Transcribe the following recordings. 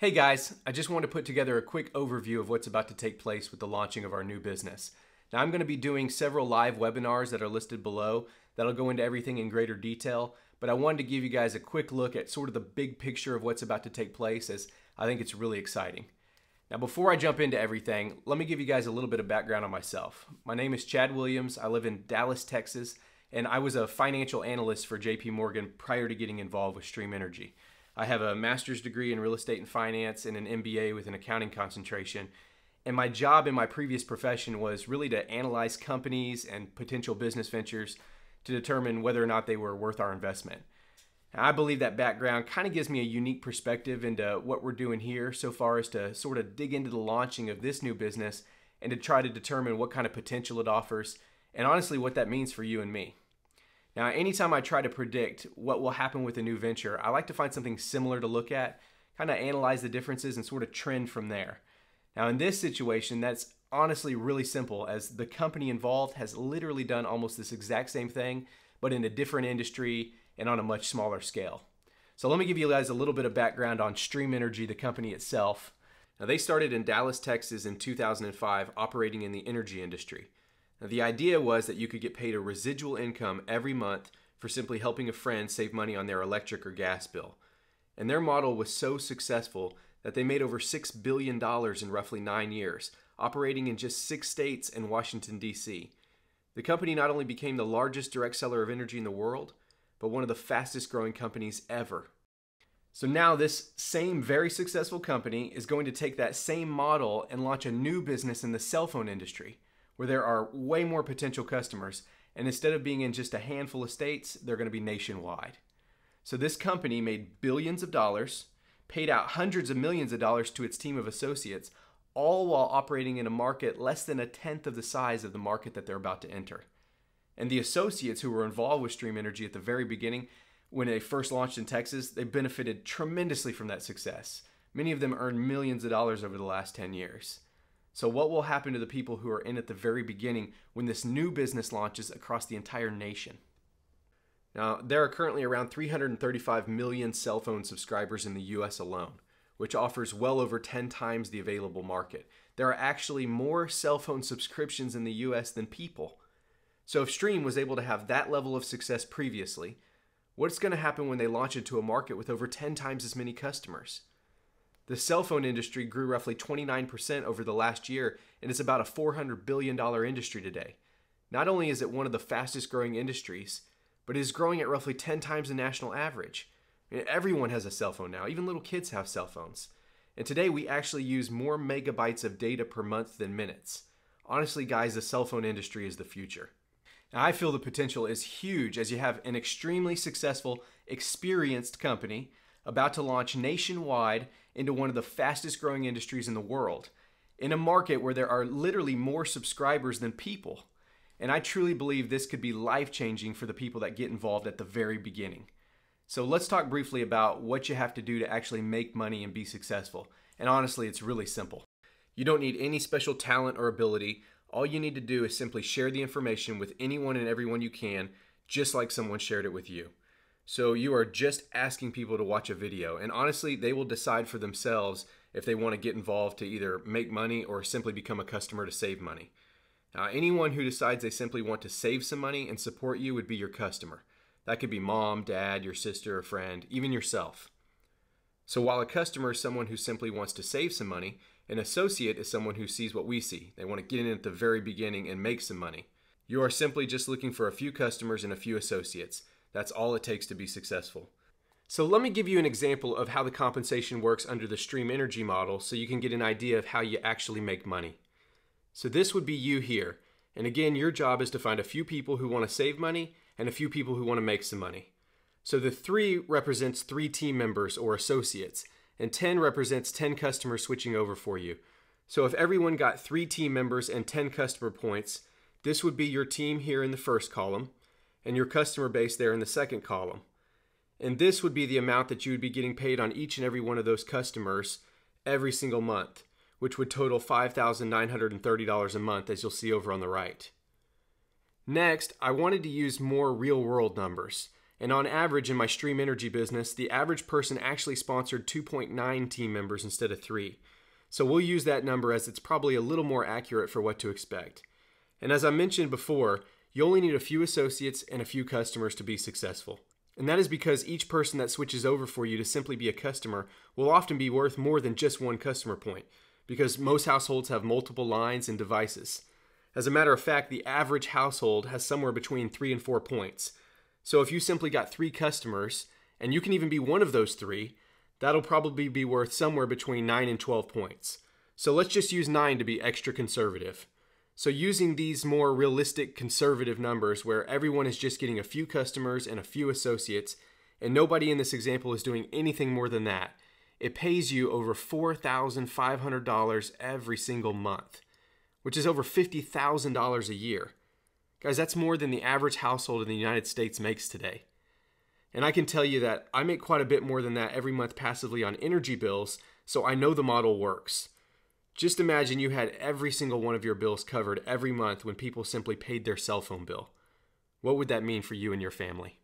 Hey guys, I just want to put together a quick overview of what's about to take place with the launching of our new business. Now I'm going to be doing several live webinars that are listed below that'll go into everything in greater detail, but I wanted to give you guys a quick look at sort of the big picture of what's about to take place, as I think it's really exciting. Now before I jump into everything, let me give you guys a little bit of background on myself. My name is Chad Williams, I live in Dallas, Texas, and I was a financial analyst for JP Morgan prior to getting involved with Stream Energy. I have a master's degree in real estate and finance and an MBA with an accounting concentration. And my job in my previous profession was really to analyze companies and potential business ventures to determine whether or not they were worth our investment. Now, I believe that background kind of gives me a unique perspective into what we're doing here so far as to sort of dig into the launching of this new business and to try to determine what kind of potential it offers and honestly what that means for you and me. Now, anytime I try to predict what will happen with a new venture, I like to find something similar to look at, kind of analyze the differences and sort of trend from there. Now, in this situation, that's honestly really simple, as the company involved has literally done almost this exact same thing, but in a different industry and on a much smaller scale. So let me give you guys a little bit of background on Stream Energy, the company itself. Now, they started in Dallas, Texas in 2005, operating in the energy industry. Now, the idea was that you could get paid a residual income every month for simply helping a friend save money on their electric or gas bill. And their model was so successful that they made over $6 billion in roughly 9 years, operating in just 6 states and Washington, D.C. The company not only became the largest direct seller of energy in the world, but one of the fastest growing companies ever. So now this same very successful company is going to take that same model and launch a new business in the cell phone industry, where there are way more potential customers, and instead of being in just a handful of states, they're going to be nationwide. So this company made billions of dollars, paid out hundreds of millions of dollars to its team of associates, all while operating in a market less than a tenth of the size of the market that they're about to enter. And the associates who were involved with Stream Energy at the very beginning, when they first launched in Texas, they benefited tremendously from that success. Many of them earned millions of dollars over the last 10 years. So what will happen to the people who are in at the very beginning when this new business launches across the entire nation? Now, there are currently around 335 million cell phone subscribers in the US alone, which offers well over 10 times the available market. There are actually more cell phone subscriptions in the US than people. So if Stream was able to have that level of success previously, what's going to happen when they launch into a market with over 10 times as many customers? The cell phone industry grew roughly 29% over the last year, and it's about a $400 billion industry today. Not only is it one of the fastest growing industries, but it is growing at roughly 10 times the national average. I mean, everyone has a cell phone now, even little kids have cell phones. And today we actually use more megabytes of data per month than minutes. Honestly, guys, the cell phone industry is the future. Now, I feel the potential is huge, as you have an extremely successful, experienced company about to launch nationwide into one of the fastest growing industries in the world, in a market where there are literally more subscribers than people. And I truly believe this could be life-changing for the people that get involved at the very beginning. So let's talk briefly about what you have to do to actually make money and be successful. And honestly, it's really simple. You don't need any special talent or ability. All you need to do is simply share the information with anyone and everyone you can, just like someone shared it with you. So you are just asking people to watch a video, and honestly, they will decide for themselves if they want to get involved to either make money or simply become a customer to save money. Now, anyone who decides they simply want to save some money and support you would be your customer. That could be mom, dad, your sister, a friend, even yourself. So while a customer is someone who simply wants to save some money, an associate is someone who sees what we see. They want to get in at the very beginning and make some money. You are simply just looking for a few customers and a few associates. That's all it takes to be successful. So let me give you an example of how the compensation works under the Stream Energy model so you can get an idea of how you actually make money. So this would be you here. And again, your job is to find a few people who want to save money and a few people who want to make some money. So the 3 represents 3 team members or associates, and 10 represents 10 customers switching over for you. So if everyone got 3 team members and 10 customer points, this would be your team here in the first column, and your customer base there in the second column. And this would be the amount that you would be getting paid on each and every one of those customers every single month, which would total $5,930 a month, as you'll see over on the right. Next, I wanted to use more real-world numbers, And on average in my Stream Energy business, the average person actually sponsored 2.9 team members instead of 3. So we'll use that number as it's probably a little more accurate for what to expect. And as I mentioned before, you only need a few associates and a few customers to be successful. And that is because each person that switches over for you to simply be a customer will often be worth more than just one customer point, because most households have multiple lines and devices. As a matter of fact, the average household has somewhere between 3 and 4 points. So if you simply got 3 customers, and you can even be one of those 3, that'll probably be worth somewhere between 9 and 12 points. So let's just use 9 to be extra conservative. So using these more realistic conservative numbers where everyone is just getting a few customers and a few associates, and nobody in this example is doing anything more than that, it pays you over $4,500 every single month, which is over $50,000 a year. Guys, that's more than the average household in the United States makes today. And I can tell you that I make quite a bit more than that every month passively on energy bills, so I know the model works. Just imagine you had every single one of your bills covered every month when people simply paid their cell phone bill. What would that mean for you and your family?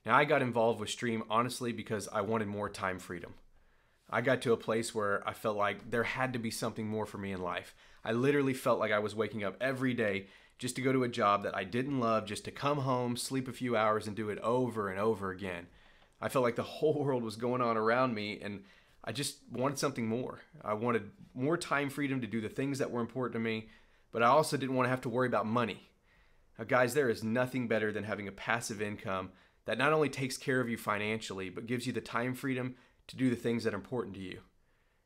Now, I got involved with Stream honestly because I wanted more time freedom. I got to a place where I felt like there had to be something more for me in life. I literally felt like I was waking up every day just to go to a job that I didn't love, just to come home, sleep a few hours, and do it over and over again. I felt like the whole world was going on around me, and I just wanted something more. I wanted more time freedom to do the things that were important to me, but I also didn't want to have to worry about money. Now, guys, there is nothing better than having a passive income that not only takes care of you financially, but gives you the time freedom to do the things that are important to you.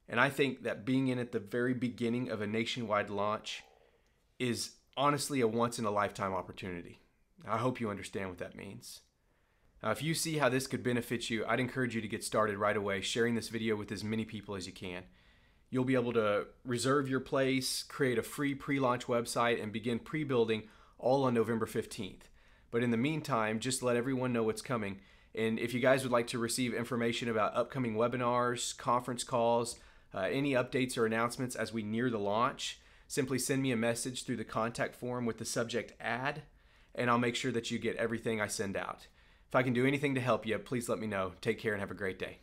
And I think that being in at the very beginning of a nationwide launch is honestly a once-in-a-lifetime opportunity. I hope you understand what that means. Now, if you see how this could benefit you, I'd encourage you to get started right away, sharing this video with as many people as you can. You'll be able to reserve your place, create a free pre-launch website, and begin pre-building all on November 15th. But in the meantime, just let everyone know what's coming. And if you guys would like to receive information about upcoming webinars, conference calls, any updates or announcements as we near the launch, simply send me a message through the contact form with the subject ad, and I'll make sure that you get everything I send out. If I can do anything to help you, please let me know. Take care and have a great day.